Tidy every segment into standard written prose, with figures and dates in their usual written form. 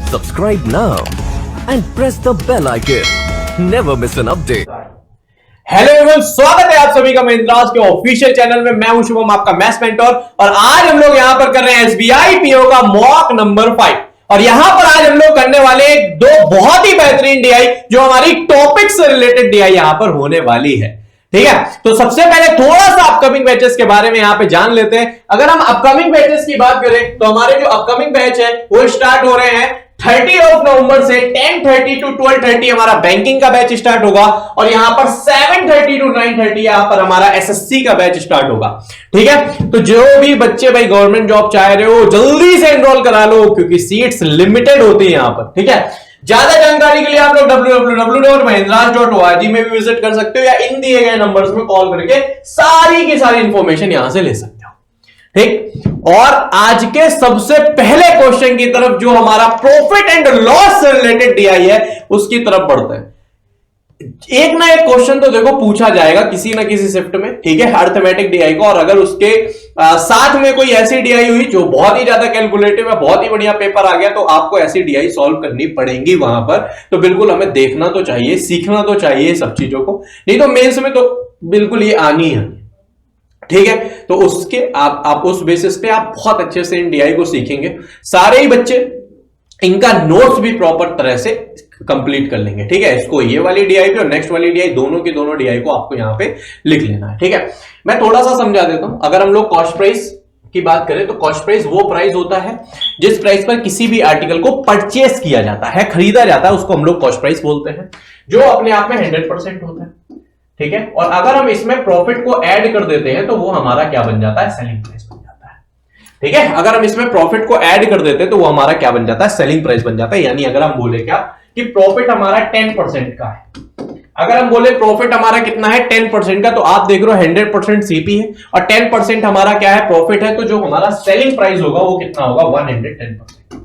Subscribe now and press the bell icon. Never miss an update. Hello everyone, स्वागत है आप सभी का महिंद्रास के ऑफिशियल चैनल में। मैं हूं शुभम, आपका मैथ्स मेंटर, और आज हम लोग यहां पर कर रहे हैं एसबीआई पीओ का मॉक नंबर 5। और यहां पर आज हम लोग करने वाले दो बहुत ही बेहतरीन डीआई, जो हमारी टॉपिक से रिलेटेड डीआई यहां पर होने वाली है। ठीक है, तो सबसे पहले थोड़ा सा अपकमिंग बैचेस के बारे में यहां पे जान लेते हैं। अगर हम अपकमिंग बैचेस की बात करें तो हमारे जो अपकमिंग बैच है वो स्टार्ट हो रहे हैं 30 नवंबर से 10:30 to 12:30 हमारा बैंकिंग का बैच स्टार्ट होगा, और यहां पर 7:30 to 9:30 यहां पर हमारा एसएससी का बैच स्टार्ट होगा। ठीक है, तो जो भी बच्चे भाई गवर्नमेंट जॉब चाह रहे हो जल्दी से एनरोल करा लो, क्योंकि सीट्स लिमिटेड होती है यहां पर। ठीक है, ज्यादा जानकारी के लिए आप लोग www.mahindras.org में भी विजिट कर सकते हो, या इन दिए गए नंबर्स में कॉल करके सारी की सारी इंफॉर्मेशन यहां से ले सकते हो। ठीक, और आज के सबसे पहले क्वेश्चन की तरफ, जो हमारा प्रॉफिट एंड लॉस से रिलेटेड डीआई है, उसकी तरफ बढ़ते हैं। एक ना एक क्वेश्चन तो देखो पूछा जाएगा किसी ना किसी शिफ्ट में, ठीक है, अर्थमेटिक डीआई को। और अगर उसके साथ में कोई ऐसी डीआई हुई जो बहुत ही ज्यादा कैलकुलेटिव है, बहुत ही बढ़िया पेपर आ गया, तो आपको ऐसी डीआई सॉल्व करनी पड़ेंगी वहां पर। तो बिल्कुल हमें देखना तो चाहिए, सीखना तो चाहिए सब चीजों को, नहीं तो मेंस में तो बिल्कुल ये आनी है। ठीक है, तो उसके आप उस बेसिस पे आप बहुत अच्छे से इन डीआई को सीखेंगे। सारे ही बच्चे इनका नोट्स भी प्रॉपर तरह से कंप्लीट कर लेंगे। ठीक है, इसको ये वाली डीआई भी और नेक्स्ट वाली डीआई, दोनों की दोनों डीआई को आपको यहां पे लिख लेना है। ठीक है, मैं थोड़ा सा समझा देता हूं। अगर हम लोग कॉस्ट प्राइस की बात करें तो कॉस्ट प्राइस वो प्राइस होता है जिस प्राइस पर किसी भी आर्टिकल को परचेस किया जाता है, खरीदा जाता है, उसको हम लोग कॉस्ट प्राइस बोलते हैं, जो अपने आप में 100% होता है। ठीक है, और अगर हम इसमें प्रॉफिट को ऐड कर देते हैं तो वो हमारा क्या बन जाता है, सेलिंग प्राइस बन जाता है। ठीक है, अगर हम इसमें प्रॉफिट को ऐड कर देते हैं तो वो हमारा क्या बन जाता है, सेलिंग प्राइस बन जाता है। यानी अगर हम बोले क्या कि प्रॉफिट हमारा 10% का है, अगर हम बोले प्रॉफिट हमारा कितना है 10% का, तो आप देख रहे हो 100% सीपी है और 10% हमारा क्या है, प्रॉफिट है, तो जो हमारा सेलिंग प्राइस होगा वो कितना होगा, 110%।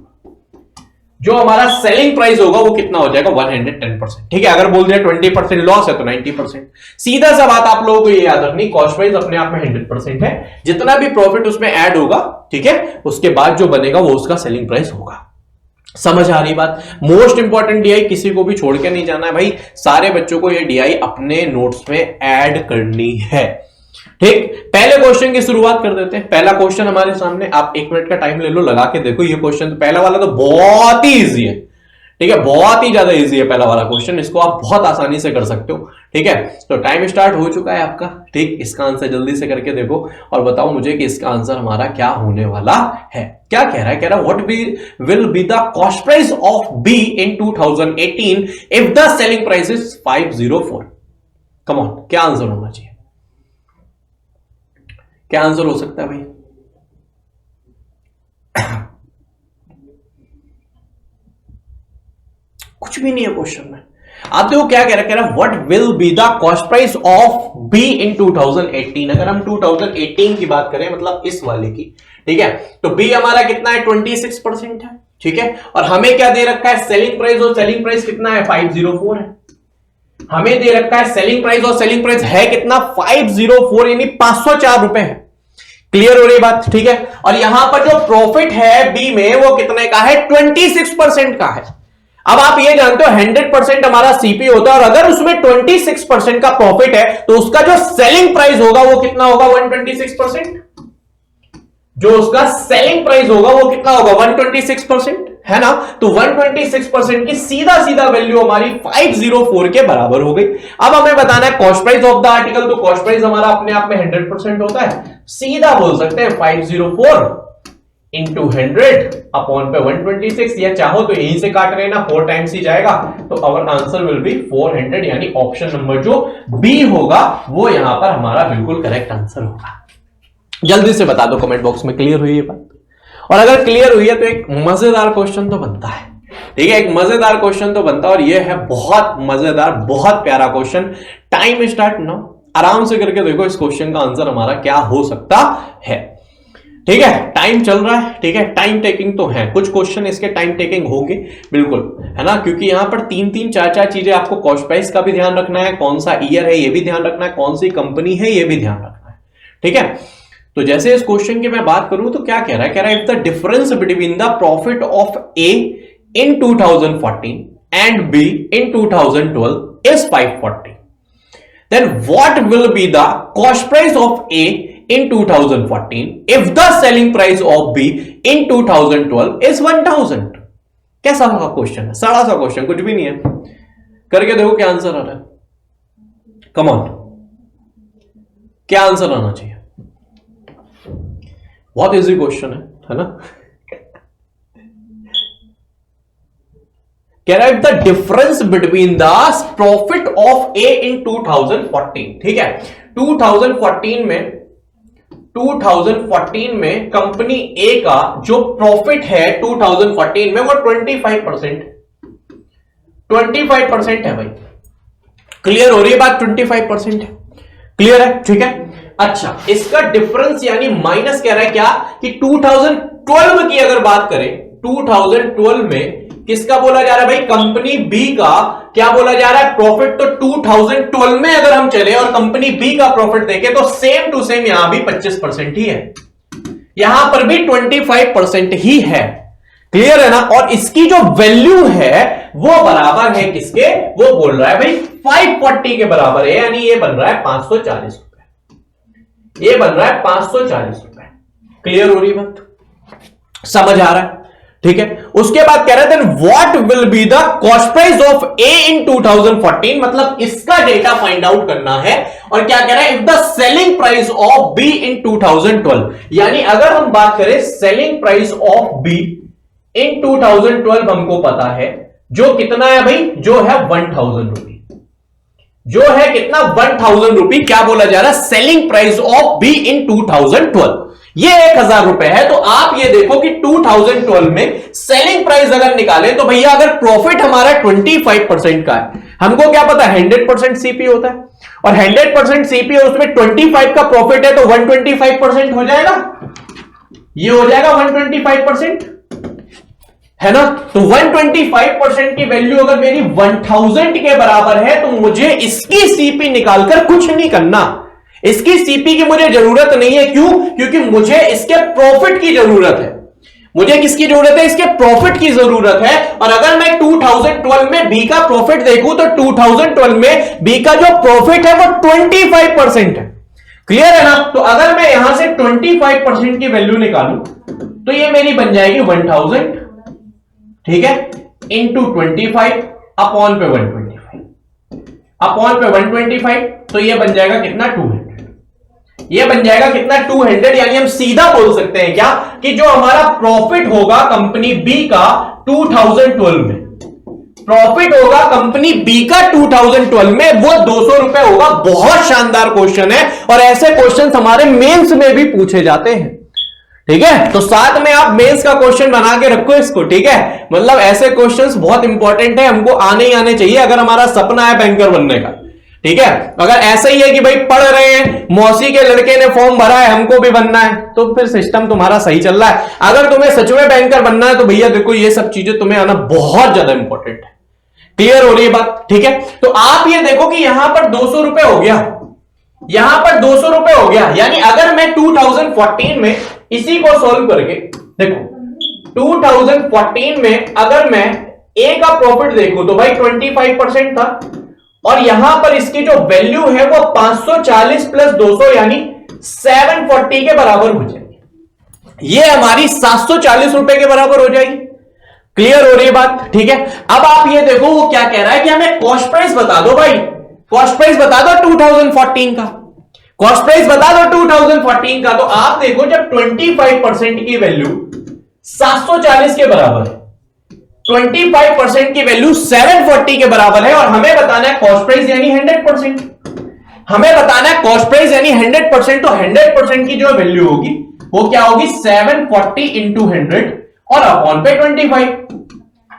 जो हमारा सेलिंग प्राइस होगा वो कितना हो जाएगा, 110%। ठीक है, अगर बोल दिया 20% लॉस है तो 90%। सीधा सा बात आप लोगों को ये याद रखनी, कॉस्ट प्राइस अपने आप में 100% है, जितना भी प्रॉफिट उसमें ऐड होगा, ठीक है, उसके बाद जो बनेगा वो उसका सेलिंग प्राइस होगा। समझ आ रही बात? मोस्ट इंपॉर्टेंट डीआई, किसी को भी छोड़ के नहीं जाना है भाई, सारे बच्चों को ये डीआई अपने नोट्स में ऐड करनी है। ठीक, पहले क्वेश्चन की शुरुआत कर देते हैं। पहला क्वेश्चन हमारे सामने, आप 1 मिनट का टाइम ले लो, लगा के देखो ये क्वेश्चन। पहला वाला तो बहुत ही इजी है, ठीक है, बहुत ही ज्यादा इजी है पहला वाला क्वेश्चन, इसको आप बहुत आसानी से कर सकते हो। ठीक है, तो टाइम स्टार्ट हो चुका है आपका। ठीक, इसका आंसर जल्दी से करके देखो और बताओ मुझे कि इसका आंसर हमारा क्या होने वाला है। क्या कह रहा है, कह रहा है what will be the cost price of be in 2018 if the selling price is 504। Come on, क्या आंसर होना चाहिए, क्या आंसर हो सकता है भाई? कुछ भी नहीं है क्वेश्चन में। आप देखो क्या कह रहा है, what will be the cost price of be in 2018। अगर हम 2018 की बात करें, मतलब इस वाले की, ठीक है, तो बी हमारा कितना है, 26% है। ठीक है, और हमें क्या दे रखा है, सेलिंग प्राइस, और सेलिंग प्राइस कितना है, 504 है। हमें दे रखा है सेलिंग प्राइस, और सेलिंग प्राइस है कितना, 504, यानी 504 रुपए है। क्लियर हो रही बात? ठीक है, और यहां पर जो प्रॉफिट है बी में वो कितने का है, 26% का है। अब आप ये जानते हो 100% हमारा सीपी होता है, और अगर उसमें 26% का प्रॉफिट है तो उसका जो सेलिंग प्राइस होगा वो कितना होगा, 126%। जो उसका सेलिंग प्राइस होगा वो कितना होगा, 126%, है ना। तो 126% की सीधा सीधा वैल्यू हमारी 504 के बराबर हो गई। अब हमें बताना है cost price of the article, तो कॉस्ट प्राइस हमारा अपने आप में 100% होता है। सीधा बोल सकते हैं 504 इंटू 100 अपॉन पे 126, या चाहो तो यहीं से काट लेना, 4 टाइम्स ही जाएगा, तो अवर आंसर विल बी 400। यानी ऑप्शन नंबर जो बी होगा वो यहां पर हमारा बिल्कुल करेक्ट आंसर होगा। जल्दी से बता दो कमेंट बॉक्स में, क्लियर हुई है बात? और अगर क्लियर हुई है तो एक मजेदार क्वेश्चन तो बनता है। ठीक है, एक मजेदार क्वेश्चन तो बनता है, और ये है बहुत मजेदार, बहुत प्यारा क्वेश्चन। टाइम स्टार्ट नाउ, आराम से करके देखो इस क्वेश्चन का आंसर हमारा क्या हो सकता है। ठीक है, टाइम चल रहा है। ठीक है, टाइम टेकिंग तो है, कुछ क्वेश्चन इसके टाइम टेकिंग होंगे बिल्कुल, है ना, क्योंकि यहां पर 3-3, 4-4 चीजें आपको कॉस्ट प्राइस का भी ध्यान रखना है, कौन सा ईयर है ये भी ध्यान रखना है, कौन सी कंपनी है ये भी ध्यान रखना है। ठीक है, तो जैसे इस क्वेश्चन की मैं बात करूं तो क्या कह रहा है, if the difference between the profit of A in 2014 and B in 2012 is 540. Then what will be the cost price of A in 2014 if the selling price of B in 2012 is 1000? कैसा का question है, सड़ा सा question, कुछ भी नहीं है, करके देखो क्या आंसर आ रहा है. कम ऑन, क्या आंसर आना चाहिए? बहुत इजी क्वेश्चन है ना. कह रहा है the difference between the profit of A in 2014. ठीक है, 2014 में कंपनी ए का जो प्रॉफिट है 2014 में वो 25% है भाई. क्लियर हो रही है बात? 25% है. क्लियर है? ठीक है. अच्छा, इसका डिफरेंस यानी माइनस कह रहा है क्या कि 2012 की अगर बात करें, 2012 में किसका बोला जा रहा है भाई? कंपनी बी का क्या बोला जा रहा है? प्रॉफिट. तो 2012 में अगर हम चले और कंपनी बी का प्रॉफिट देखें तो सेम टू सेम यहां भी 25% ही है, यहां पर भी 25% ही है. क्लियर है ना? और इसकी जो वैल्यू है वो बराबर है किसके? वो बोल रहा है भाई 540 के बराबर है, यानी ये बन रहा है 540 रुपए. ये बन रहा है 540 रुपए. क्लियर हो रही बात? समझ आ रहा है? ठीक है. उसके बाद कह रहे थे what will be the cost price of A in 2014, मतलब इसका डेटा फाइंड आउट करना है. और क्या कह रहा है? If the selling price of be in 2012, यानी अगर हम बात करें selling price of be in 2012 हमको पता है जो कितना है भाई? जो है 1000 रुपी. जो है कितना? 1000 रुपी. क्या बोला जा रहा है? Selling price of be in 2012 ये 1000 रुपए है. तो आप ये देखो कि 2012 में सेलिंग प्राइस अगर निकालें तो भैया अगर प्रॉफिट हमारा 25% का है, हमको क्या पता है 100% सीपी होता है, और 100% सीपी और उसमें 25 का प्रॉफिट है तो 125% हो जाएगा. ये हो जाएगा 125%, है ना? तो 125% की वैल्यू अगर मेरी 1000 के बराबर है तो मुझे इसकी सीपी निकालकर कुछ नहीं करना. इसकी सीपी की मुझे जरूरत नहीं है. क्यों? क्योंकि मुझे इसके प्रॉफिट की जरूरत है. मुझे किसकी जरूरत है? इसके प्रॉफिट की जरूरत है. और अगर मैं 2012 में बी का प्रॉफिट देखूं तो 2012 में बी का जो प्रॉफिट है वो 25% है. क्लियर है ना? तो अगर मैं यहां से 25% की वैल्यू निकालूं तो ये मेरी बन जाएगी 1000, ठीक है, इंटू 25 अपॉन पे 125, अपॉन पे 125, तो ये बन जाएगा कितना? 200. ये बन जाएगा कितना? 200. यानी हम सीधा बोल सकते हैं क्या कि जो हमारा प्रॉफिट होगा कंपनी बी का 2012 में, प्रॉफिट होगा कंपनी बी का 2012 में वो 200 रुपए होगा. बहुत शानदार क्वेश्चन है और ऐसे क्वेश्चन हमारे मेंस में भी पूछे जाते हैं. ठीक है, तो साथ में आप मेंस का क्वेश्चन बना के रखो इसको. ठीक है, मतलब ऐसे क्वेश्चंस बहुत इंपॉर्टेंट है, हमको आने ही आने चाहिए अगर हमारा सपना है बैंकर बनने का. ठीक है, अगर ऐसा ही है कि भाई पढ़ रहे हैं, मौसी के लड़के ने फॉर्म भरा है, हमको भी बनना है, तो फिर सिस्टम तुम्हारा सही चल रहा है. अगर तुम्हें सच में बैंकर बनना है तो भैया देखो ये सब चीजें तुम्हें आना बहुत ज्यादा इंपॉर्टेंट है. क्लियर हो रही है बात? ठीक है, तो आप ये देखो कि यहां पर 200 रुपए हो गया, यहां पर 200 रुपए हो गया. यानी अगर मैं 2014 में इसी को सॉल्व करके देखो, 2014 में अगर मैं ए का प्रॉफिट देखूं तो भाई 25% था, और यहां पर इसकी जो वैल्यू है वो 540 प्लस 200 यानी 740 के बराबर हो जाएगी. ये हमारी 740 रुपए के बराबर हो जाएगी. क्लियर हो रही है बात? ठीक है, अब आप ये देखो वो क्या कह रहा है कि हमें कॉस्ट प्राइस बता दो भाई, कॉस्ट प्राइस बता दो 2014 का, कॉस्ट प्राइस बता दो 2014 का. तो आप देखो जब 25% की वैल्यू 740 के बराबर है, 25% की वैल्यू 740 के बराबर है, और हमें बताना है कॉस्ट प्राइस यानी 100%. हमें बताना है कॉस्ट प्राइस यानी 100%. तो 100% की जो वैल्यू होगी वो क्या होगी? 740 इंटू 100 और अपॉन पे 25.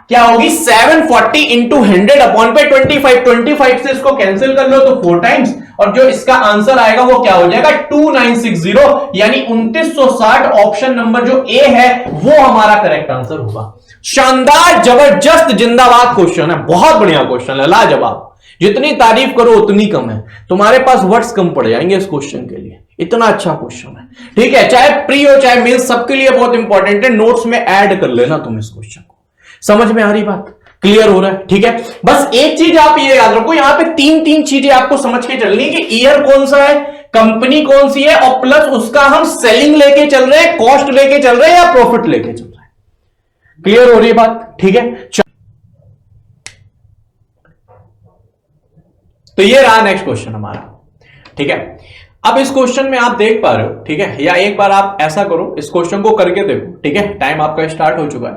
क्या होगी? 740 इंटू 100 अपॉन पे 25. 25 से इसको कैंसिल कर लो तो 4 टाइम्स, और जो इसका आंसर आएगा वो क्या हो जाएगा? 2960, यानी 2960. ऑप्शन नंबर जो ए है वो हमारा करेक्ट आंसर होगा. शानदार, जबरदस्त, जिंदाबाद क्वेश्चन है, बहुत बढ़िया क्वेश्चन है, लाजवाब. जितनी तारीफ करो उतनी कम है. तुम्हारे पास वर्ड्स कम पड़ जाएंगे इस क्वेश्चन के लिए, इतना अच्छा क्वेश्चन है. ठीक है, चाहे प्री हो चाहे मेंस, सबके लिए बहुत इंपॉर्टेंट है. नोट्स में ऐड कर लेना तुम इस क्वेश्चन को. समझ में आ रही बात? क्लियर हो रहा है? ठीक है, बस एक चीज आप ये याद रखो, यहां पे तीन तीन चीजें आपको समझ के चलनी है कि ईयर कौन सा है, कंपनी कौन सी है, और प्लस उसका हम सेलिंग लेके चल रहे हैं, कॉस्ट लेके चल रहे हैं या प्रॉफिट लेके चल रहे हैं। क्लियर हो रही है बात? ठीक है, तो ये रहा नेक्स्ट क्वेश्चन हमारा। ठीक है, अब इस क्वेश्चन में आप देख पा रहे हो, ठीक है, या एक बार आप ऐसा करो, इस क्वेश्चन को करके देखो। ठीक है, टाइम आपका स्टार्ट हो चुका है।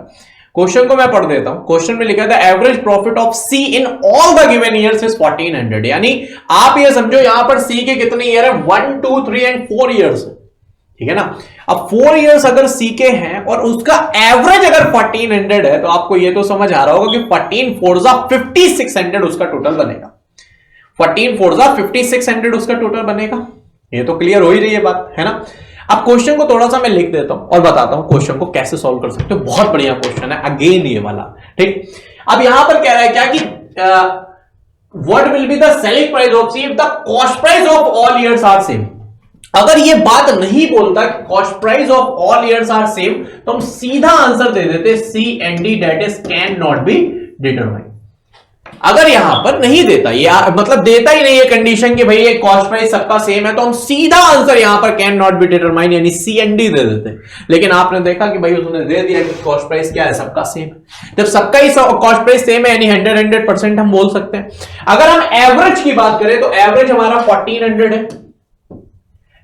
क्वेश्चन को मैं पढ़ देता हूं। क्वेश्चन में लिखा था average profit of C in all the given years is 1400। यानी आप ये समझो यहां पर सी के कितने ईयर है, 1 2 3 एंड 4 ईयर्स। ठीक है ना, अब 4 ईयर्स अगर सी के हैं और उसका एवरेज अगर 1400 है, तो आपको ये तो समझ आ रहा होगा कि 14 4 5600 उसका टोटल बनेगा। 14 4 5600 उसका टोटल बनेगा। ये तो क्लियर हो ही रही है बात, है ना। अब क्वेश्चन को थोड़ा सा मैं लिख देता हूं और बताता हूं क्वेश्चन को कैसे सॉल्व कर सकते हो। बहुत बढ़िया क्वेश्चन है, अगेन ये वाला। ठीक, अब यहां पर कह रहा है क्या कि what will be the selling price of C if the cost price of all years are same. अगर ये बात नहीं बोलता cost price of all years are same, तो हम सीधा आंसर दे देते C and D that is can not be determine. अगर यहां पर नहीं देता, ये मतलब देता ही नहीं है कंडीशन कि भाई ये कॉस्ट प्राइस सबका सेम है, तो हम सीधा आंसर यहां पर कैन नॉट बी डिटरमाइन यानी सी एंड डी दे देते। लेकिन आपने देखा कि भाई उसने दे दिया कि कॉस्ट प्राइस क्या है, सबका सेम है। जब सबका ही कॉस्ट प्राइस सेम है यानी 100% हम बोल सकते हैं। अगर हम एवरेज की बात करें तो एवरेज हमारा 1400 है।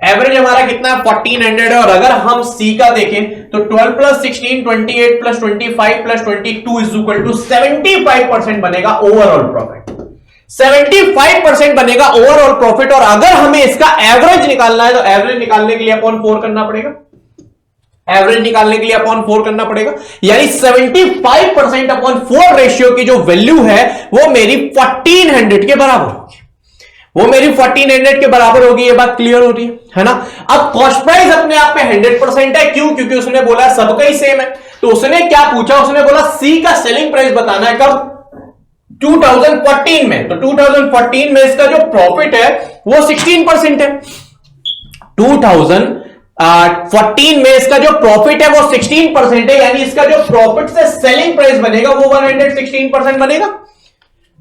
एवरेज हमारा कितना है, 1400 है। और अगर हम सी का देखें तो 12 + 16 28 + 25 + 22 = 75% बनेगा ओवरऑल प्रॉफिट। 75% बनेगा ओवरऑल प्रॉफिट। और अगर हमें इसका एवरेज निकालना है तो एवरेज निकालने के लिए अपॉन 4 करना पड़ेगा। एवरेज निकालने के लिए अपॉन 4 करना पड़ेगा, यानी 75% अपॉन 4 रेशियो की जो वैल्यू है वो मेरी 1400 के बराबर होगी। वो मेरी 1400 के बराबर होगी। ये बात क्लियर हो रही है ना। अब कॉस्ट प्राइस अपने आप में 100% है। क्यों? क्योंकि उसने बोला सबका ही सेम है। तो उसने क्या पूछा, उसने बोला सी का सेलिंग प्राइस बताना है कब, 2014 में। तो 2014 में इसका जो प्रॉफिट है वो 16% है। 2014 में इसका जो प्रॉफिट है वो 16% है, यानी इसका जो प्रॉफिट से सेलिंग प्राइस बनेगा वो 116% बनेगा।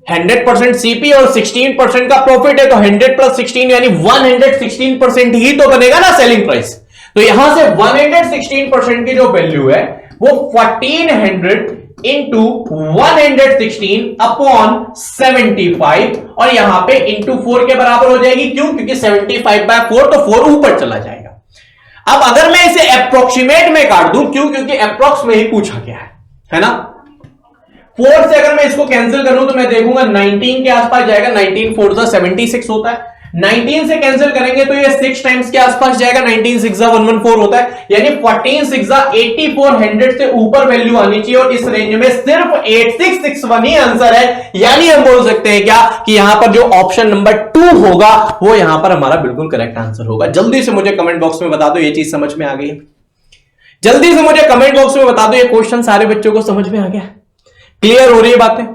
100% सीपी और 16% का प्रॉफिट है, तो 100 + 16 यानी 116% ही तो बनेगा ना सेलिंग प्राइस। तो यहां से 116% की जो वैल्यू है वो 1400 इंटू 116 अपॉन 75 और यहां पे इंटू 4 के बराबर हो जाएगी। क्यों? क्योंकि 75/4 तो 4 ऊपर चला जाएगा। अब अगर मैं इसे अप्रोक्सीमेट में काट दूं, क्यों? क्योंकि अप्रोक्स में ही पूछा गया है ना। 4 से अगर मैं इसको कैंसिल करूं तो मैं देखूंगा 19 के आसपास जाएगा। 19 4 76 होता है। 19 से कैंसिल करेंगे तो ये 6 टाइम्स के आसपास जाएगा। 19 6 114 होता है, यानी 14 6 8400 से ऊपर वैल्यू आनी चाहिए। और इस रेंज में सिर्फ 8661 ही आंसर है। यानी हम बोल सकते हैं क्या कि यहां पर जो ऑप्शन नंबर 2 होगा वो यहां पर हमारा बिल्कुल करेक्ट आंसर होगा। जल्दी से मुझे कमेंट बॉक्स में बता दो ये चीज समझ में आ गई। जल्दी से मुझे कमेंट बॉक्स में बता दो ये क्वेश्चन सारे बच्चों को समझ में आ गया, क्लियर हो रही है बातें।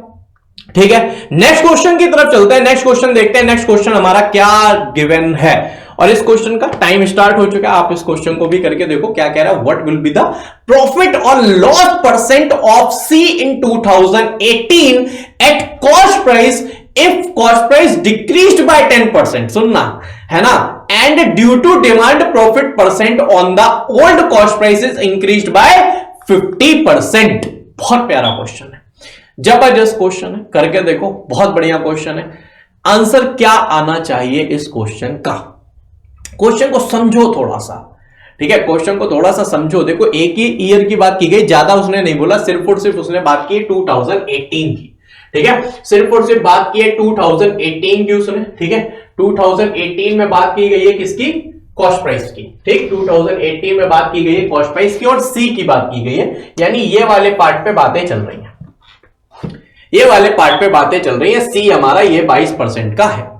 ठीक है, नेक्स्ट क्वेश्चन की तरफ चलते हैं। नेक्स्ट क्वेश्चन देखते हैं। नेक्स्ट क्वेश्चन हमारा क्या गिवन है और इस क्वेश्चन का टाइम स्टार्ट हो चुका है। आप इस क्वेश्चन को भी करके देखो क्या कह रहा है। What will be the profit और loss percent of C in 2018 at cost price if cost price decreased by 10%। सुनना है ना। And due to demand profit percent on the old cost price is increased by 50%। बहुत प्यारा question है, जबरदस्त question है, करके देखो। बहुत बढ़िया क्वेश्चन है। आंसर क्या आना चाहिए इस क्वेश्चन का? क्वेश्चन को समझो थोड़ा सा। ठीक है, क्वेश्चन को थोड़ा सा समझो। देखो एक ही ईयर की बात की गई, ज्यादा उसने नहीं बोला, सिर्फ और सिर्फ उसने बात की 2018 की। ठीक है, सिर्फ और सिर्फ बात की है 2018 की उसने। ठीक है, 2018 में बात की गई है किसकी? कॉस्ट प्राइस की। ठीक, 2018 में बात की गई है कॉस्ट प्राइस की और सी की बात की गई है, यानी ये वाले पार्ट पे बातें चल रही हैं। ये वाले पार्ट पे बातें चल रही है। सी हमारा ये 22% का है।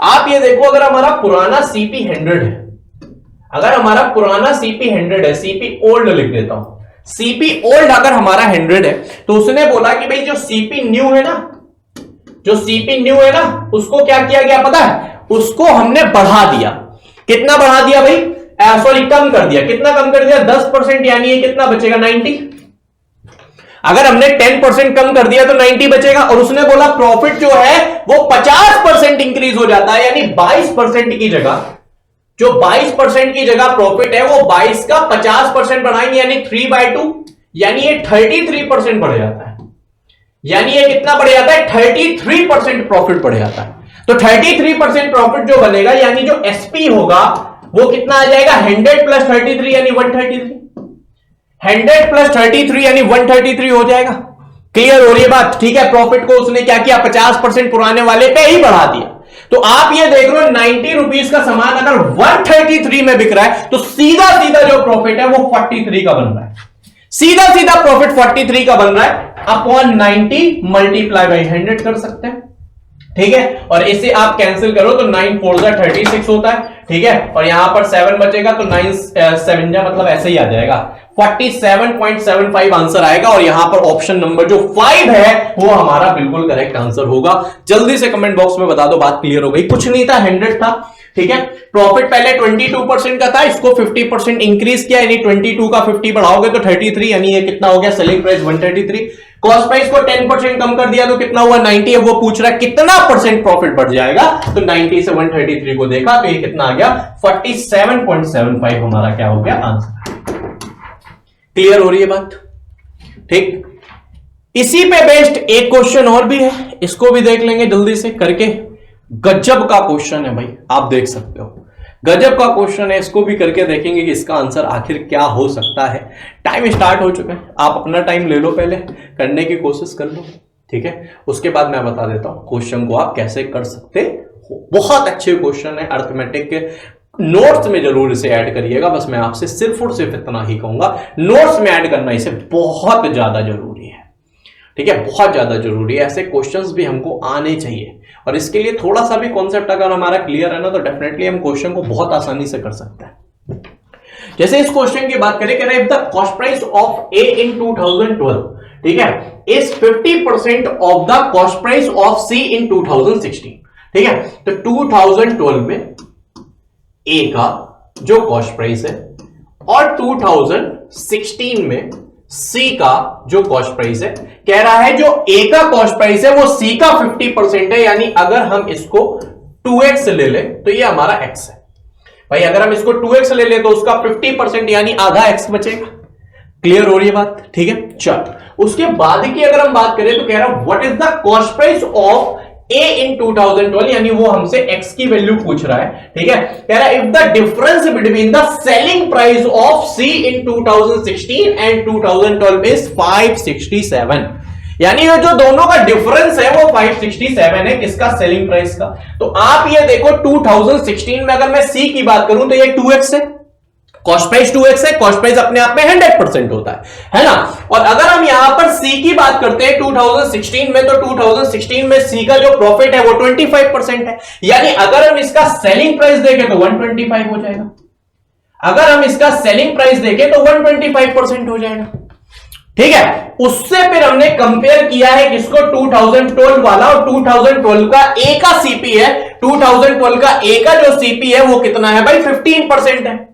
आप ये देखो, अगर हमारा पुराना सीपी 100 है, अगर हमारा पुराना सीपी 100 है, सीपी ओल्ड लिख देता हूं, सीपी ओल्ड अगर हमारा 100 है, तो उसने बोला कि भाई जो सीपी न्यू है ना, जो सीपी न्यू है ना, उसको क्या किया गया पता है? उसको हमने बढ़ा दिया। कितना बढ़ा दिया भाई? सॉरी, कम कर दिया। कितना कम कर दिया? 10%, यानी ये कितना बचेगा? 90। अगर हमने 10% कम कर दिया तो 90 बचेगा, और उसने बोला प्रॉफिट जो है वो 50% इंक्रीज हो जाता है, यानी 22% की जगह, जो 22% की जगह प्रॉफिट है वो 22 का 50% बढ़ाएंगे, यानी 3/2, यानी ये 33% बढ़ जाता है। यानी ये कितना बढ़ जाता है? 33% प्रॉफिट बढ़ जाता है। तो 33% प्रॉफिट जो बनेगा, यानी जो एसपी होगा वो कितना आ जाएगा? 100 प्लस 33 यानी 133। 100 प्लस 33 यानी 133 हो जाएगा। क्लियर हो रही है बात? ठीक है, प्रॉफिट को उसने क्या किया? 50% पुराने वाले पे ही बढ़ा दिया। तो आप ये देख रहे हो 90 रुपीज का सामान अगर 133 में बिक रहा है तो सीधा सीधा जो प्रॉफिट है वो 43 का बन रहा है। सीधा सीधा प्रॉफिट 43 का बन रहा है। अपॉन 90 मल्टीप्लाई बाई 100 कर सकते हैं। ठीक है, और इसे आप कैंसिल करो तो 9 4 36 होता है। ठीक है, और यहां पर 7 बचेगा तो 9 7 मतलब ऐसे ही आ जाएगा, 47.75 आंसर आएगा। और यहां पर ऑप्शन नंबर जो 5 है वो हमारा बिल्कुल करेक्ट आंसर होगा। जल्दी से कमेंट बॉक्स में बता दो, बात क्लियर हो गई? कुछ नहीं था, 100 था। ठीक है, प्रॉफिट पहले 22% का था, इसको 50% इंक्रीज किया, यानी 22 का 50 बढ़ाओगे तो 33, यानी ये कितना हो गया? Selling price 133। कॉस्ट प्राइस को 10% कम कर दिया तो कितना हुआ? 90। अब वो पूछ रहा है कितना परसेंट प्रॉफिट बढ़ जाएगा, तो 90 से 133 को देखा तो ये कितना आ गया? 47.75 हमारा क्या हो गया? आंसर। क्लियर हो रही है बात? ठीक, इसी पे बेस्ड एक क्वेश्चन और भी है, इसको भी देख लेंगे जल्दी से करके। गजब का क्वेश्चन है भाई, आप देख सकते हो, गजब का क्वेश्चन है। इसको भी करके देखेंगे कि इसका आंसर आखिर क्या हो सकता है। टाइम स्टार्ट हो चुका है, आप अपना टाइम ले लो, पहले करने की कोशिश कर लो। ठीक है, उसके बाद मैं बता देता हूं क्वेश्चन को आप कैसे कर सकते हो। बहुत अच्छे क्वेश्चन है, अर्थमेटिक के नोट्स में जरूर इसे ऐड करिएगा। बस मैं आपसे सिर्फ और सिर्फ इतना ही कहूंगा, नोट्स में ऐड करना इसे बहुत ज्यादा जरूरी है। ठीक है, बहुत ज्यादा जरूरी है। ऐसे क्वेश्चंस भी हमको आने चाहिए, और इसके लिए थोड़ा सा भी कॉन्सेप्ट अगर हमारा क्लियर है ना, तो डेफिनेटली हम क्वेश्चन को बहुत आसानी से कर सकते हैं। जैसे इस क्वेश्चन की बात करें, कह रहे हैं the cost price of A in 2012, ठीक है, is 50% of the cost price of C in 2016। ठीक है, तो 2012 में ए का जो कॉस्ट प्राइस है और 2016 में सी का जो कॉस्ट प्राइस है, कह रहा है जो ए का कॉस्ट प्राइस है वो सी का 50% है, यानी अगर हम इसको 2x ले ले तो ये हमारा x है भाई। अगर हम इसको 2x ले ले तो उसका 50% यानी आधा x बचेगा। क्लियर हो रही है बात? ठीक है, चल उसके बाद की अगर हम बात करें तो कह रहा है what is the cost price of A in 2012, यानी वो हमसे x की वैल्यू पूछ रहा है। ठीक है, कह रहा है if the difference between the selling price of C in 2016 and 2012 is 567, यानी ये जो दोनों का डिफरेंस है वो 567 है, किसका? सेलिंग प्राइस का। तो आप ये देखो 2016 में अगर मैं सी की बात करूं तो ये 2x है, कॉस्ट प्राइस 2x है, कॉस्ट प्राइस अपने आप में 100% होता है ना। और अगर हम यहां पर सी की बात करते हैं 2016 में, तो 2016 में सी का जो प्रॉफिट है वो 25% है, यानी अगर हम इसका सेलिंग प्राइस देखें तो 125 हो जाएगा। अगर हम इसका सेलिंग प्राइस देखें तो 125% हो जाएगा। ठीक है, उससे फिर हमने कंपेयर किया है किसको? 2012 वाला, और 2012 का ए का सीपी है, 2012 का ए का जो सीपी है वो कितना है भाई? 15% है।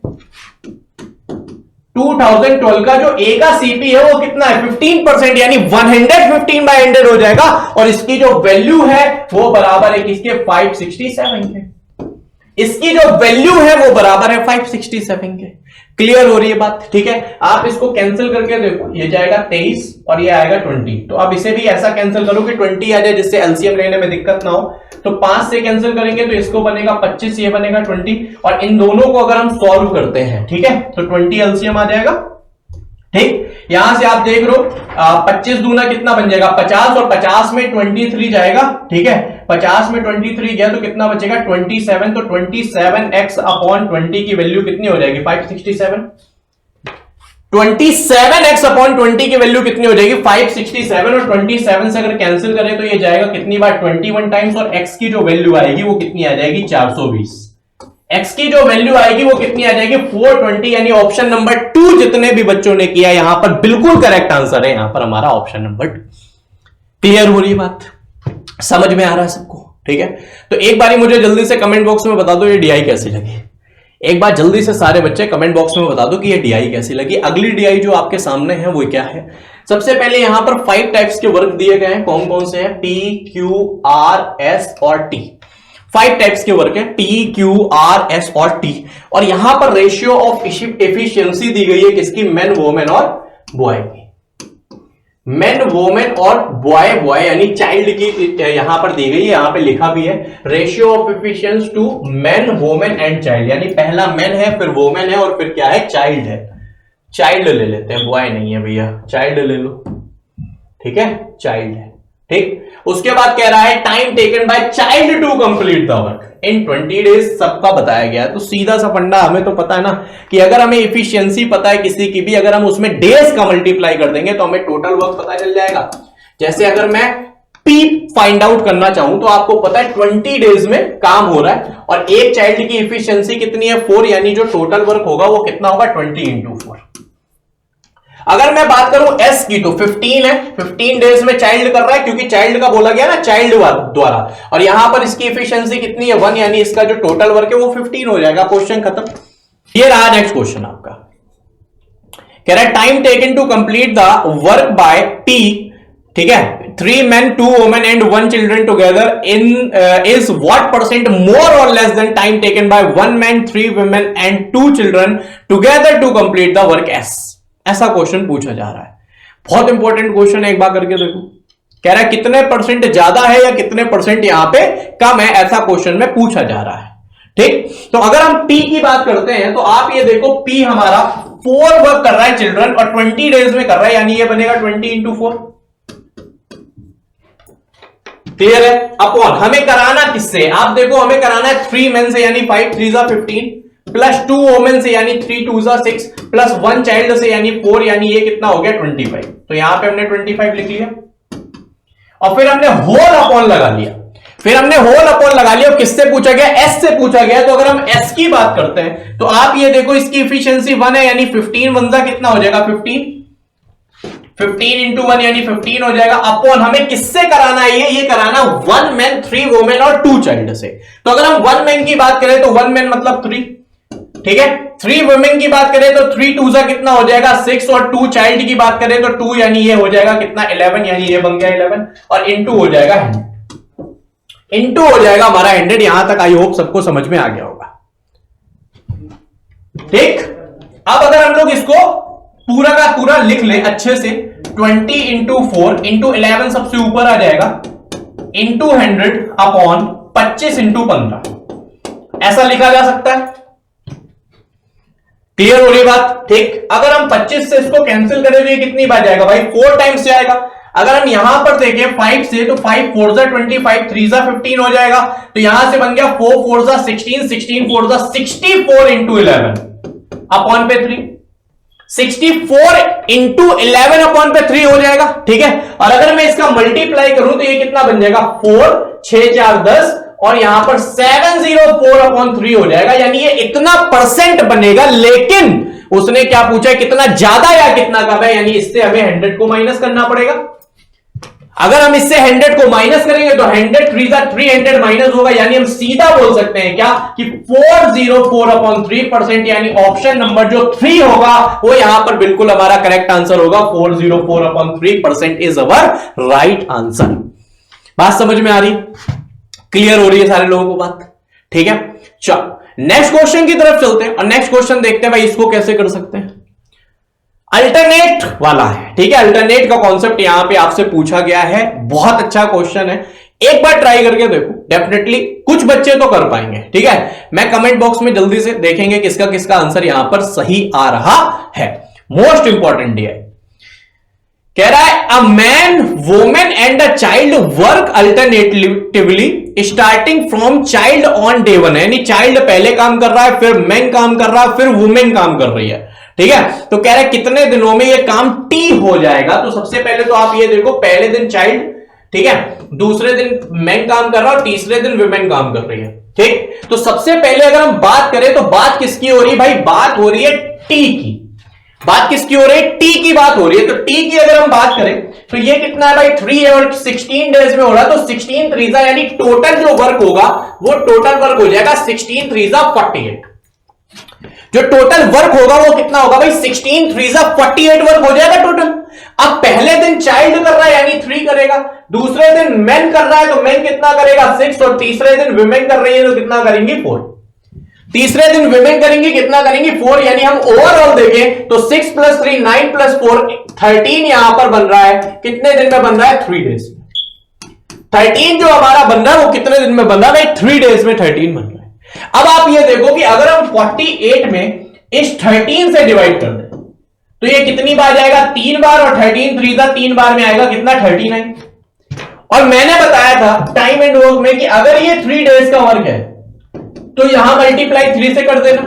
2012 का जो ए का सीपी है वो कितना है? 15%, यानी 115/100 हो जाएगा। और इसकी जो वैल्यू है वो बराबर है किसके? 567 के। इसकी जो वैल्यू है वो बराबर है 567 के। क्लियर हो रही है बात? ठीक है, आप इसको कैंसिल करके देखो, ये जाएगा 23 और ये आएगा 20। तो आप इसे भी ऐसा कैंसिल करो कि 20 आ जाए, जिससे एलसीएम लेने में दिक्कत ना हो। तो 5 से कैंसिल करेंगे तो इसको बनेगा 25, ये बनेगा 20, और इन दोनों को अगर हम सॉल्व करते हैं, ठीक है, तो 20 एलसीएम आ जाएगा। ठीक, यहां से आप देख लो 25 दूना कितना बन जाएगा? 50, और 50 में 23 जाएगा। ठीक है, 50 में 23 गया तो कितना बचेगा? 27। तो 27x अपॉन 20 की वैल्यू कितनी हो जाएगी? 567। 27x अपॉन 20 की वैल्यू कितनी हो जाएगी? 567, और 27 से अगर कैंसिल करें तो ये जाएगा कितनी बार? 21 टाइम्स, और x की जो वैल्यू आएगी वो कितनी आ जाएगी? 420। x की जो वैल्यू आएगी वो कितनी आ जाएगी? 420, यानी ऑप्शन नंबर 2 जितने भी बच्चों ने किया यहां पर बिल्कुल करेक्ट आंसर है यहां पर हमारा ऑप्शन नंबर 2। क्लियर हो रही बात? समझ में आ रहा है सबको? ठीक है, तो एक बारी मुझे जल्दी से कमेंट बॉक्स में बता दो ये डीआई कैसी लगी। एक बार जल्दी से सारे बच्चे कमेंट बॉक्स में बता दो कि ये डीआई कैसी लगी। अगली डीआई जो आपके सामने है वो क्या है? सबसे पहले यहां पर 5 टाइप्स के वर्क दिए गए हैं। कौन कौन से हैं? P, Q, R, S और T। 5 टाइप्स के वर्क है, P, Q, R, S और T। और यहां पर रेशियो ऑफ एफिशिएंसी दी गई है किसकी? मेन, वोमेन और बॉय की। मेन, वोमेन और बॉय, बॉय यानी चाइल्ड की यहां पर दी गई है, यहां पे लिखा भी है ratio of efficiency to men, women and child. यानी पहला मेन है, फिर वोमेन है और फिर क्या है? चाइल्ड है। चाइल्ड ले लेते हैं, बॉय नहीं है भैया, चाइल्ड ले लो, ठीक है, चाइल्ड है, ठीक। उसके बाद कह रहा है time taken by child to complete the work in 20 days, सबका बताया गया है। तो सीधा सा फंडा हमें तो पता है ना कि अगर हमें एफिशिएंसी पता है किसी की भी, अगर हम उसमें डेज का मल्टीप्लाई कर देंगे तो हमें टोटल वर्क पता चल जाएगा। जैसे अगर मैं P फाइंड आउट करना चाहूं तो आपको पता है 20 डेज में काम हो रहा है और एक चाइल्ड की एफिशिएंसी कितनी है? 4, यानी जो टोटल वर्क होगा वो कितना होगा? 20 × 4। अगर मैं बात करूं S की तो 15 है, 15 डेज में चाइल्ड कर रहा है क्योंकि चाइल्ड का बोला गया ना चाइल्ड द्वारा, और यहां पर इसकी एफिशिएंसी कितनी है? 1, यानी इसका जो टोटल वर्क है वो 15 हो जाएगा। क्वेश्चन खत्म। ये रहा नेक्स्ट क्वेश्चन आपका, कह रहा है time taken to complete the work by P, ठीक है, 3 men 2 women and 1 children together in is what % more or less than time taken by 1 man 3 women and 2 children together to complete the work S। ऐसा question पूछा जा रहा है, बहुत important question है, एक बार करके देखो। कह रहा है कितने % ज्यादा है या कितने % यहां पे कम है, ऐसा क्वेश्चन में पूछा जा रहा है, ठीक। तो अगर हम P की बात करते हैं तो आप ये देखो P हमारा 4 वर्क कर रहा है चिल्ड्रन और 20 डेज में कर रहा है, यानी ये बनेगा 20 × 4। क्लियर है? अपॉन हमें कराना किससे? आप देखो हमें कराना है 3 men से यानी 5 3 15 प्लस 2 वोमेन से यानी 3 2 6 प्लस 1 चाइल्ड से यानी 4, यानी ये कितना हो गया? 25। तो यहां पे हमने 25 लिख लिया और फिर हमने होल अपॉन लगा लिया। फिर हमने होल अपॉन लगा लिया और किससे पूछा गया? S से पूछा गया। तो अगर हम S की बात करते हैं तो आप ये देखो इसकी एफिशिएंसी 1 है, यानी 15 1 कितना हो जाएगा? 15 × 1 यानी 15 हो जाएगा। अपॉन हमें किससे कराना है? ये कराना 1 man 3 women और 2 चाइल्ड से। तो अगर हम 1 man की बात करें तो 1 man मतलब 3, ठीक है। 3 women की बात करें तो 3 2 कितना हो जाएगा? 6 और 2 चाइल्ड की बात करें तो 2, यानी ये हो जाएगा कितना? 11, यानी ये बन गया 11 और इनटू हो जाएगा 100, इनटू हो जाएगा हमारा 100। यहां तक आई होप सबको समझ में आ गया होगा, ठीक। अब अगर हम लोग इसको पूरा का पूरा लिख ले अच्छे से, 20 × 4 × 11 सबसे ऊपर आ जाएगा, इंटू 100 अपॉन 25 × 15, ऐसा लिखा जा सकता है। क्लियर हो रही बात, ठीक। अगर हम 25 से इसको कैंसिल करें तो ये कितनी बार जाएगा भाई? 4 टाइम्स से आएगा। अगर हम यहां पर देखें 5 से तो 5 4 25 3 15 हो जाएगा। तो यहां से बन गया 4 4 16 16 4 64 × 11 अपॉन पे 3, 64 × 11 अपॉन पे 3 हो जाएगा, ठीक है। और अगर मैं इसका मल्टीप्लाई करूं तो ये कितना बन जाएगा? 4 6 4 10 और यहां पर 704 अपॉन 3 हो जाएगा, यानी ये इतना % बनेगा। लेकिन उसने क्या पूछा है? कितना ज्यादा या कितना कम है, यानी इससे हमें 100 को माइनस करना पड़ेगा। अगर हम इससे 100 को माइनस करेंगे तो 100 300 माइनस होगा, यानी हम सीधा बोल सकते हैं क्या कि 404 अपॉन 3%, यानी ऑप्शन नंबर जो 3 होगा वो यहां पर बिल्कुल हमारा करेक्ट आंसर होगा। 404 upon 3% is our right answer. बात समझ में आ रही? क्लियर हो रही है सारे लोगों को बात? ठीक है, चलो नेक्स्ट क्वेश्चन की तरफ चलते हैं और नेक्स्ट क्वेश्चन देखते हैं भाई इसको कैसे कर सकते हैं। अल्टरनेट वाला है, ठीक है। अल्टरनेट का कॉन्सेप्ट यहां पे आपसे पूछा गया है, बहुत अच्छा क्वेश्चन है, एक बार ट्राई करके देखो, डेफिनेटली कुछ बच्चे तो कर पाएंगे, ठीक है। मैं कमेंट बॉक्स में जल्दी से देखेंगे किसका किसका आंसर यहां पर सही आ रहा है। मोस्ट इंपॉर्टेंट है, कह रहा है a man women and a child work alternatively starting from child on day 1, यानी चाइल्ड पहले काम कर रहा है, फिर मैन काम कर रहा है, फिर वुमेन काम कर रही है, ठीक है। तो कह रहा है कितने दिनों में ये काम टी हो जाएगा। तो सबसे पहले तो आप ये देखो, पहले दिन चाइल्ड, ठीक है, दूसरे दिन मैन काम कर रहा है और तीसरे दिन वुमेन काम कर रही है, ठीक। तो सबसे पहले अगर हम बात करें तो बात किसकी हो रही है भाई? बात हो रही है टी की। बात किसकी हो रही है? टी की बात हो रही है। तो टी की अगर हम बात करें तो ये कितना है भाई? 3 है और 16 डेज में हो रहा है। तो 16 3 यानी टोटल जो वर्क होगा वो टोटल वर्क हो जाएगा 16 3 48। जो टोटल वर्क होगा वो कितना होगा भाई 16 3 48 वर्क हो जाएगा टोटल। अब पहले दिन चाइल्ड कर रहा है यानी 3 करेगा, दूसरे दिन मेन कर रहा है तो मेन कितना करेगा 6, और तीसरे दिन विमेन कर रही है तो कितना करेंगे 4। तीसरे दिन विमेन करेंगे कितना करेंगे 4, यानी हम ओवरऑल देखें तो 6 + 3 9 + 4 13 यहां पर बन रहा है। कितने दिन में बन रहा है 3 डेज। 13 जो हमारा बन रहा है वो कितने दिन में बन रहा है भाई 3 डेज में 13 बन रहा है। अब आप ये देखो कि अगर हम 48 में इस 13 से डिवाइड कर दें तो ये कितनी बार जाएगा 3 बार, और 13 3 बार में आएगा कितना 39। और मैंने बताया था टाइम एंड वर्क में कि अगर ये 3 डेज का वर्क है तो यहां मल्टीप्लाई 3 से कर देना,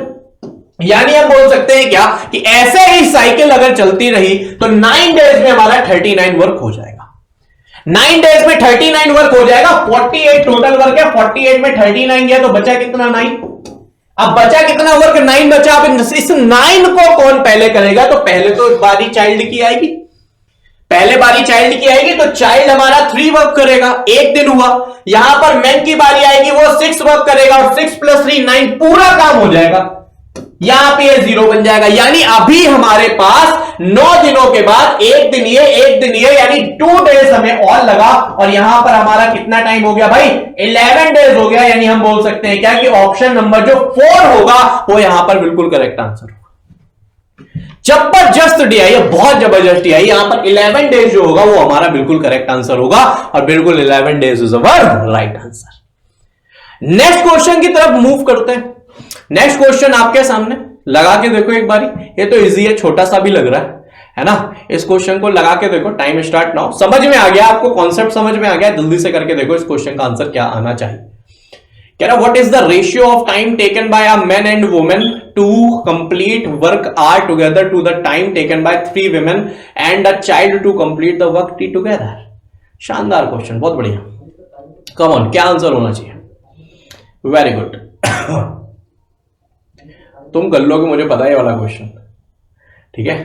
यानी हम बोल सकते हैं क्या कि ऐसे ही साइकिल अगर चलती रही तो 9 डेज में हमारा 39 वर्क हो जाएगा। 9 डेज में 39 वर्क हो जाएगा। 48 टोटल वर्क है, 48 में 39 गया तो बचा कितना 9। अब बचा कितना वर्क 9 बचा। अब इस 9 को कौन पहले करेगा, तो पहले तो बारी चाइल्ड की आएगी, पहले बारी चाइल्ड की आएगी तो चाइल्ड हमारा 3 वर्क करेगा, एक दिन हुआ। यहां पर मैन की बारी आएगी वो 6 वर्क करेगा, और 6 + 3 9 पूरा काम हो जाएगा। यहां पे 0 बन जाएगा, यानी अभी हमारे पास 9 दिनों के बाद एक दिन ये यानी 2 डेज हमें और लगा, और यहां पर हमारा कितना टाइम हो गया भाई 11 डेज हो गया। यानी हम बोल सकते हैं क्या कि ऑप्शन नंबर जो 4 होगा वो यहां पर बिल्कुल करेक्ट आंसर होगा। जबरदस्त डी आई है, बहुत जबरदस्त डी आई। यहां पर 11 डेज जो होगा वो हमारा बिल्कुल करेक्ट आंसर होगा, और बिल्कुल 11 days is our right answer. Next question की तरफ मूव करते हैं। नेक्स्ट क्वेश्चन आपके सामने लगा के देखो एक बारी, ये तो इजी है, छोटा सा भी लग रहा है ना। इस क्वेश्चन को लगा के देखो, टाइम स्टार्ट नाउ। समझ में आ गया आपको, कॉन्सेप्ट समझ में आ गया, जल्दी से करके देखो इस क्वेश्चन का आंसर क्या आना चाहिए। कह रहा what is the ratio of time taken by a man and women to complete work R together to the time taken by 3 women and a child to complete the work T together. शानदार question, बहुत बढ़िया। Come on, क्या answer होना चाहिए? Very good. तुम कर लोगे, मुझे पता है वाला क्वेश्चन, ठीक है।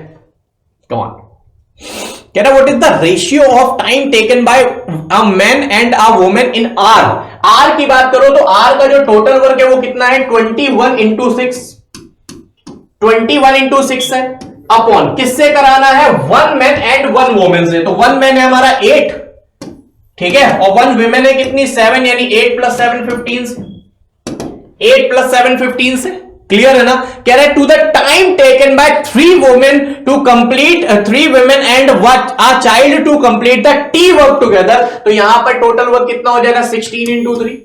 Come on. कह रहा what is the ratio of time taken by a man and a women in R. R की बात करो तो आर का जो टोटल वर्क है वो कितना है 21 × 6, 21 × 6 है। अपॉन किससे कराना है 1 मैन एंड 1 वुमेन से। तो 1 मैन है हमारा 8, ठीक है, और 1 वुमेन है कितनी 7, यानी 8 + 7 15 से 8 + 7 15 से। क्लियर है ना। कह रहे to the time taken by 3 women to complete 3 women and what a child to complete the T work together. तो यहां पर टोटल वर्क कितना हो जाएगा 16 × 3,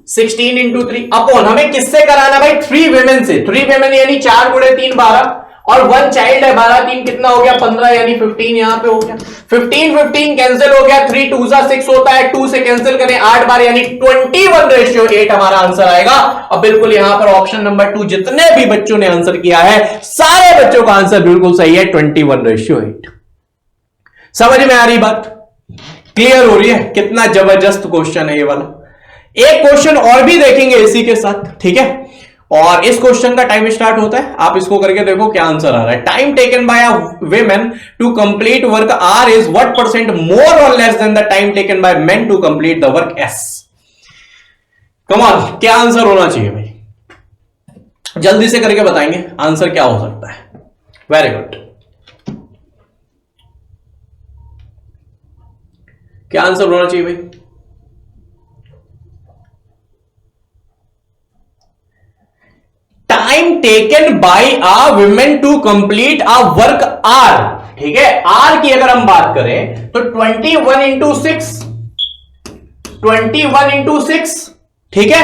16 × 3 अपॉन हमें किससे कराना भाई 3 women से। 3 women यानी 4 × 3 12, और 1 चाइल्ड है 12 3 कितना हो गया 15, यानी 15 यहां पे हो गया। 15 कैंसिल हो गया, 3 2 6 होता है, 2 से कैंसिल करें 8 बार, यानी 21:8 हमारा आंसर आएगा। और बिल्कुल यहां पर ऑप्शन नंबर 2 जितने भी बच्चों ने आंसर किया है सारे बच्चों का आंसर बिल्कुल सही है, 21:8। समझ में आ रही बात, क्लियर हो रही है? कितना जबरदस्त क्वेश्चन है ये वाला। एक क्वेश्चन और भी देखेंगे इसी के साथ, ठीक है। और इस क्वेश्चन का टाइम स्टार्ट होता है, आप इसको करके देखो क्या आंसर आ रहा है। Time taken by a women to complete work R is what % more or less than the time taken by men to complete the work S. Come on, क्या आंसर होना चाहिए भाई? जल्दी से करके बताएंगे आंसर क्या हो सकता है। वेरी गुड, क्या आंसर होना चाहिए भाई? Time taken by a women to complete a work R, ठीक है। आर की अगर हम बात करें तो 21 × 6, ठीक है,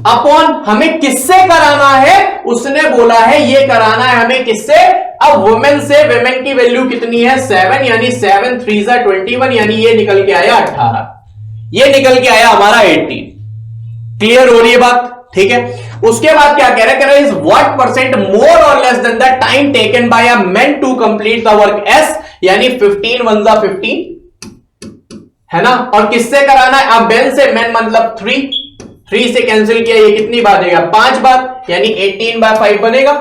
अपॉन हमें किससे कराना है, उसने बोला है ये कराना है हमें किससे, अब वुमेन से। वुमेन की वैल्यू कितनी है 7, यानी 7 3 21, यानी ये निकल के आया 18, ये निकल के आया हमारा 18। क्लियर हो रही है बात, ठीक है। उसके बाद क्या कह रहा है is what % more or less than the time taken by a man to complete the work S, यानी 15 1 15 है ना। और किससे कराना है, अब मैन से, मैन मतलब 3 से कैंसिल किया, ये कितनी बार देगा 5 बार, यानी 18/5 बनेगा,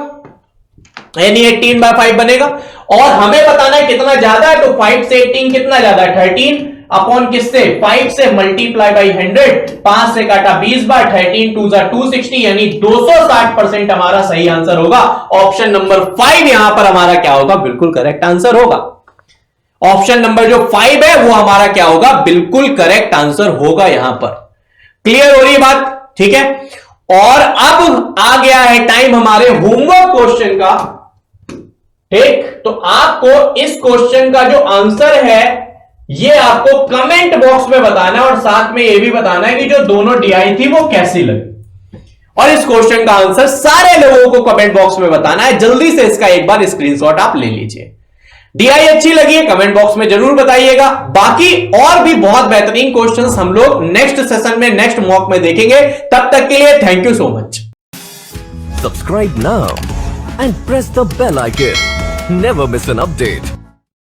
यानी 18/5 बनेगा। और हमें बताना है कितना ज्यादा है, तो 5 से 18 कितना ज्यादा है 13, अपॉन किससे 5 से मल्टीप्लाई बाई 100, 5 से काटा 20 बार 13 2 जा 260 यानी 260% हमारा सही आंसर होगा। ऑप्शन नंबर 5 यहां पर हमारा क्या होगा, बिल्कुल करेक्ट आंसर होगा। ऑप्शन नंबर जो 5 है वो हमारा क्या होगा, बिल्कुल करेक्ट आंसर होगा यहां पर। क्लियर हो रही है बात, ठीक है। और अब आ गया है टाइम हमारे होमवर्क क्वेश्चन का, ठीक। तो आपको इस क्वेश्चन का जो आंसर है ये आपको कमेंट बॉक्स में बताना है और साथ में ये भी बताना है कि जो दोनों डीआई थी वो कैसी लगी। और इस क्वेश्चन का आंसर सारे लोगों को कमेंट बॉक्स में बताना है। जल्दी से इसका एक बार स्क्रीनशॉट आप ले लीजिए। डीआई अच्छी लगी है कमेंट बॉक्स में जरूर बताइएगा। बाकी और भी बहुत बेहतरीन क्वेश्चंस हम लोग नेक्स्ट सेशन में, नेक्स्ट मॉक में देखेंगे। तब तक के लिए thank you so much. Subscribe now and press the bell icon. Never miss an update.